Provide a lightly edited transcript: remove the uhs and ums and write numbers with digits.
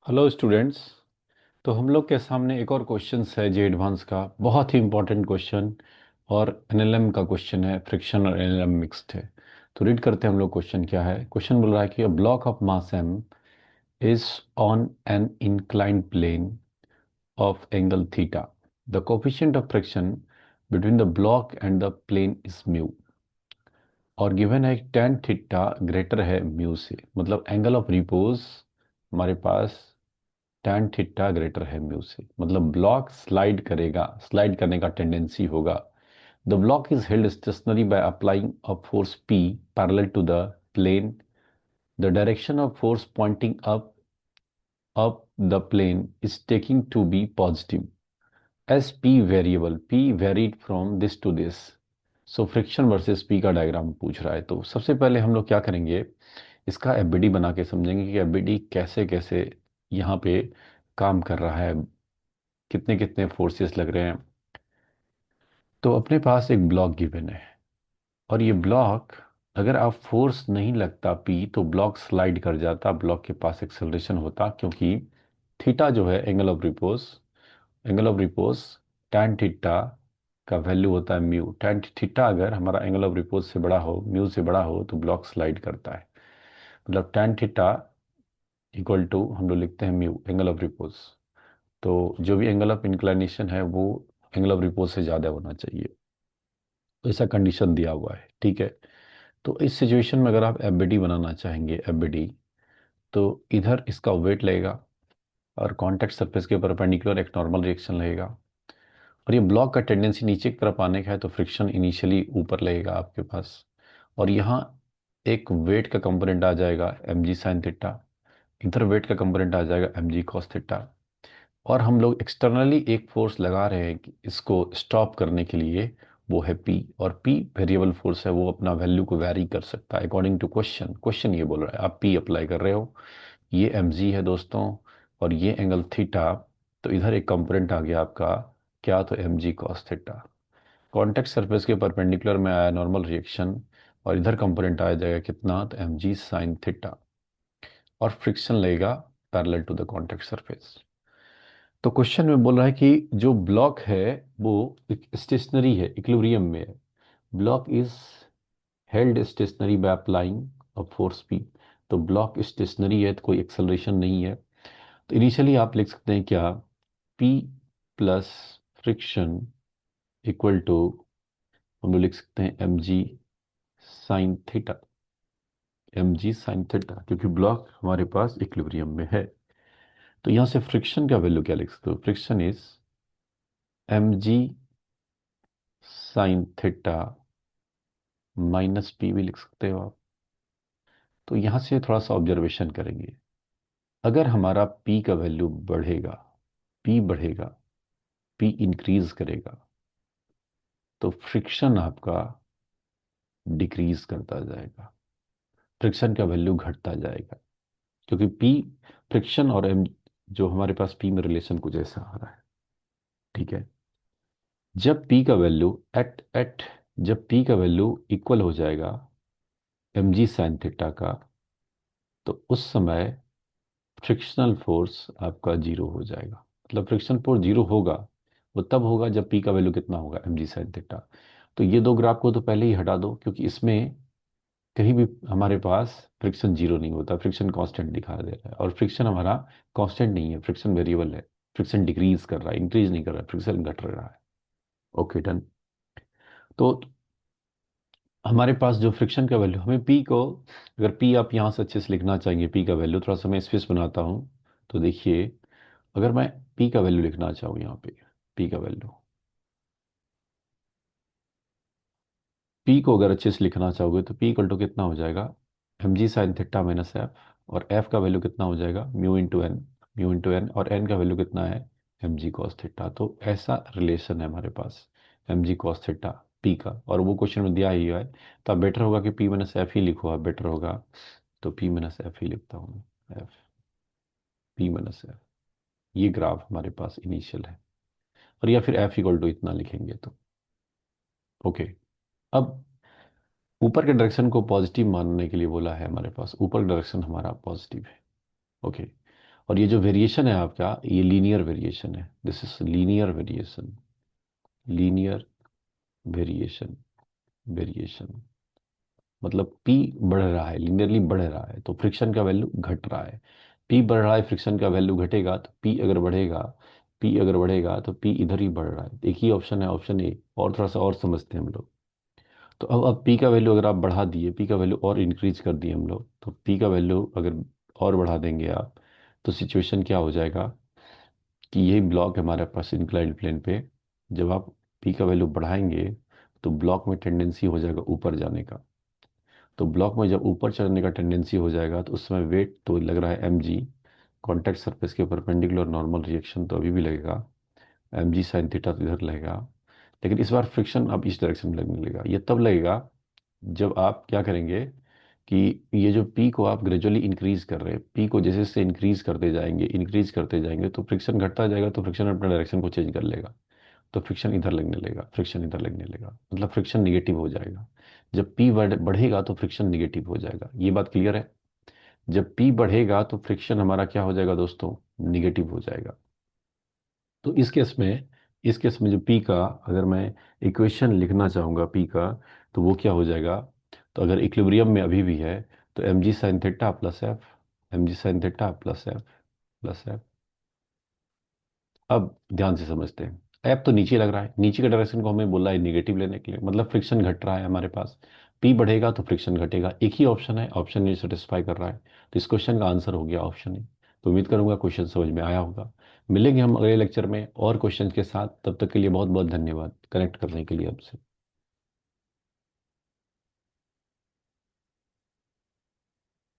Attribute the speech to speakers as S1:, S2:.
S1: Hello students. तो हम लोग के सामने एक और क्वेश्चन है जे एडवांस का, बहुत ही इंपॉर्टेंट क्वेश्चन। और एनएलएम का क्वेश्चन है, फ्रिक्शन और एनएलएम मिक्स्ड है। तो रीड करते हैं हम लोग। क्वेश्चन क्या है? क्वेश्चन बोल रहा है कि a block of mass M is on an inclined plane of angle theta. The coefficient of friction between the block and the plane is mu. और गिवन है टेन थीटा ग्रेटर है mu से, मतलब angle of repose हमारे पास tan theta greater है mu से, मतलब ब्लॉक स्लाइड करेगा, स्लाइड करने का टेंडेंसी होगा। The block is held stationary by applying a force P parallel to the plane. The direction of force pointing up the plane is taking to be positive as P variable, P varied from this to this. So friction versus P का diagram पूछ रहा है। तो सबसे पहले हम लोग क्या करेंगे, इसका एफबीडी बना के समझेंगे कि एफबीडी कैसे कैसे यहाँ पे काम कर रहा है, कितने कितने फोर्सेस लग रहे हैं। तो अपने पास एक ब्लॉक गिवन है, और ये ब्लॉक अगर आप फोर्स नहीं लगता पी तो ब्लॉक स्लाइड कर जाता, ब्लॉक के पास एक्सेलरेशन होता, क्योंकि थीटा जो है angle of repose, angle of repose tan theta का वैल्यू होता है म्यू। टैन थीटा अगर हमारा एंगल ऑफ रिपोज से बड़ा हो, म्यू से बड़ा हो, तो ब्लॉक स्लाइड करता है। मतलब टैन थीटा इक्वल टू हम लोग लिखते हैं म्यू, एंगल ऑफ रिपोज। तो जो भी एंगल ऑफ इंक्लिनेशन है वो एंगल ऑफ रिपोज से ज़्यादा होना चाहिए। तो ऐसा कंडीशन दिया हुआ है, ठीक है। तो इस सिचुएशन में अगर आप एफबीडी बनाना चाहेंगे, एफबीडी, तो इधर इसका वेट लगेगा और कॉन्टैक्ट सरफेस के परपेंडिकुलर एक नॉर्मल रिएक्शन लगेगा। और ये ब्लॉक का टेंडेंसी नीचे की तरफ आने का है, तो फ्रिक्शन इनिशियली ऊपर लगेगा आपके पास। और यहाँ एक वेट का कंपोनेंट आ जाएगा एम जी साइन थीटा, इधर वेट का कंपोनेंट आ जाएगा एम जी कॉस थीटा। और हम लोग एक्सटर्नली एक फोर्स लगा रहे हैं कि इसको स्टॉप करने के लिए, वो है पी। और पी वेरिएबल फोर्स है, वो अपना वैल्यू को वैरी कर सकता है अकॉर्डिंग टू क्वेश्चन। क्वेश्चन ये बोल रहा है आप पी अप्लाई कर रहे हो, ये एम जी है दोस्तों, और ये एंगल थीटा। तो इधर एक कंपोनेंट आ गया आपका क्या, तो M G cos theta. Contact surface के परपेंडिकुलर में आया नॉर्मल रिएक्शन, और इधर कंपोनेंट आ जाएगा कितना, तो एम जी साइन थीटा। और फ्रिक्शन लगेगा parallel to the contact surface. तो क्वेश्चन में बोल रहा है कि जो ब्लॉक है वो स्टेशनरी है, इक्विलिब्रियम में है। Block is held stationary by applying a force P. तो ब्लॉक स्टेशनरी है, तो कोई एक्सेलरेशन नहीं है। तो इनिशियली आप लिख सकते हैं क्या, P plus friction equal to, हम लोग लिख सकते हैं M G sine theta. M G sine theta, क्योंकि ब्लॉक हमारे पास इक्विलिब्रियम में है। तो यहाँ से फ्रिक्शन का वैल्यू क्या लिख सकते हो, friction is M G sine theta minus P भी लिख सकते हो आप। तो यहाँ से थोड़ा सा ऑब्जर्वेशन करेंगे, अगर हमारा पी का वैल्यू बढ़ेगा, पी बढ़ेगा, पी इंक्रीज करेगा, तो फ्रिक्शन आपका डिक्रीज करता जाएगा, फ्रिक्शन का वैल्यू घटता जाएगा। क्योंकि पी, फ्रिक्शन और एम, जो हमारे पास पी में रिलेशन कुछ ऐसा आ रहा है, ठीक है। जब पी का वैल्यू एट एट जब पी का वैल्यू इक्वल हो जाएगा एम जी साइन थीटा का, तो उस समय फ्रिक्शनल फोर्स आपका जीरो हो जाएगा। मतलब फ्रिक्शन फोर्स जीरो होगा, वो तब होगा जब पी का वैल्यू कितना होगा, एम जी साइन थीटा। तो ये दो ग्राफ को तो पहले ही हटा दो, क्योंकि इसमें कहीं भी हमारे पास फ्रिक्शन जीरो नहीं होता, फ्रिक्शन कांस्टेंट दिखा दे रहा है। और फ्रिक्शन हमारा कांस्टेंट नहीं है, फ्रिक्शन वेरिएबल है। फ्रिक्शन डिक्रीज कर रहा है, इंक्रीज नहीं कर रहा है, फ्रिक्शन घट रहा है। Okay done. तो हमारे पास जो फ्रिक्शन का वैल्यू, हमें पी को, अगर पी आप यहाँ से अच्छे से लिखना चाहेंगे, पी का वैल्यू थोड़ा सा मैं स्पेस बनाता हूँ। तो देखिए, अगर मैं पी का वैल्यू लिखना चाहूँ यहाँ पे, पी का वैल्यू, पी को अगर अच्छे से लिखना चाहोगे तो पी इक्वल टू कितना हो जाएगा, M G sine theta minus F. और एफ का वैल्यू कितना हो जाएगा, mu into N, mu into N. और एन का वैल्यू कितना है, एम जी कॉस थीटा। तो ऐसा रिलेशन है हमारे पास M G cos theta P का, और वो क्वेश्चन में दिया ही है। तो अब बेटर होगा कि पी माइनस एफ ही लिखो, अब बेटर होगा। तो पी माइनस एफ ही लिखता हूँ मैं, एफ, पी माइनस एफ। ये ग्राफ हमारे पास इनिशियल है। और या फिर एफ इक्वल टू इतना लिखेंगे तो ओके। अब ऊपर के डायरेक्शन को पॉजिटिव मानने के लिए बोला है हमारे पास, ऊपर डायरेक्शन हमारा पॉजिटिव है, ओके। और ये जो वेरिएशन है आपका, ये लीनियर वेरिएशन है, this is linear variation, linear variation, variation मतलब पी बढ़ रहा है, लीनियरली बढ़ रहा है, तो फ्रिक्शन का वैल्यू घट रहा है। पी बढ़ रहा है, फ्रिक्शन का वैल्यू घटेगा, तो पी अगर बढ़ेगा, पी अगर बढ़ेगा तो पी इधर ही बढ़ रहा है। एक ही ऑप्शन है, ऑप्शन ए। और थोड़ा सा और समझते हैं हम लोग। तो अब पी का वैल्यू अगर आप बढ़ा दिए, पी का वैल्यू और इंक्रीज कर दिए हम लोग, तो पी का वैल्यू अगर और बढ़ा देंगे आप, तो सिचुएशन क्या हो जाएगा कि यही ब्लॉक है हमारे पास इंक्लाइंड प्लेन पे। जब आप पी का वैल्यू बढ़ाएंगे तो ब्लॉक में टेंडेंसी हो जाएगा ऊपर जाने का। तो ब्लॉक में जब ऊपर चढ़ने का टेंडेंसी हो जाएगा तो उस समय वेट तो लग रहा है एम जी, कॉन्टैक्ट सरफेस के परपेंडिकुलर नॉर्मल रिएक्शन तो अभी भी लगेगा, एम जी साइन थीटा तो इधर लगेगा। लेकिन इस बार फ्रिक्शन अब इस डायरेक्शन में लगने लगेगा। ये तब लगेगा जब आप क्या करेंगे कि ये जो पी को आप ग्रेजुअली इंक्रीज कर रहे हैं, पी को जैसे जैसे इंक्रीज करते जाएंगे, इंक्रीज करते जाएंगे, तो फ्रिक्शन घटता जाएगा, तो फ्रिक्शन अपना डायरेक्शन को चेंज कर लेगा। तो फ्रिक्शन इधर लगने लगेगा, फ्रिक्शन इधर लगने लगेगा, मतलब फ्रिक्शन निगेटिव हो जाएगा। जब पी बढ़ेगा तो फ्रिक्शन निगेटिव हो जाएगा। ये बात क्लियर है? जब पी बढ़ेगा तो फ्रिक्शन हमारा क्या हो जाएगा दोस्तों? निगेटिव हो जाएगा। तो इस केस में जो पी का, अगर मैं इक्वेशन लिखना चाहूँगा पी का, तो वो क्या हो जाएगा? तो अगर इक्विलिब्रियम में अभी भी है, तो M G sine theta plus F, M G sine theta plus F, plus F. अब ध्यान से समझते हैं। एफ तो नीचे लग रहा है, नीचे के डायरेक्शन को हमें बोला है निगेटिव लेने के लिए, मतलब फ्रिक्शन घट रहा है हमारे पास। पी बढ़ेगा तो फ्रिक्शन घटेगा, एक ही ऑप्शन है, ऑप्शन ये सेटिस्फाई कर रहा है। तो इस क्वेश्चन का आंसर हो गया ऑप्शन ए। तो उम्मीद करूंगा क्वेश्चन समझ में आया होगा। मिलेंगे हम अगले लेक्चर में और क्वेश्चन के साथ, तब तक के लिए बहुत बहुत धन्यवाद कनेक्ट करने के लिए आपसे।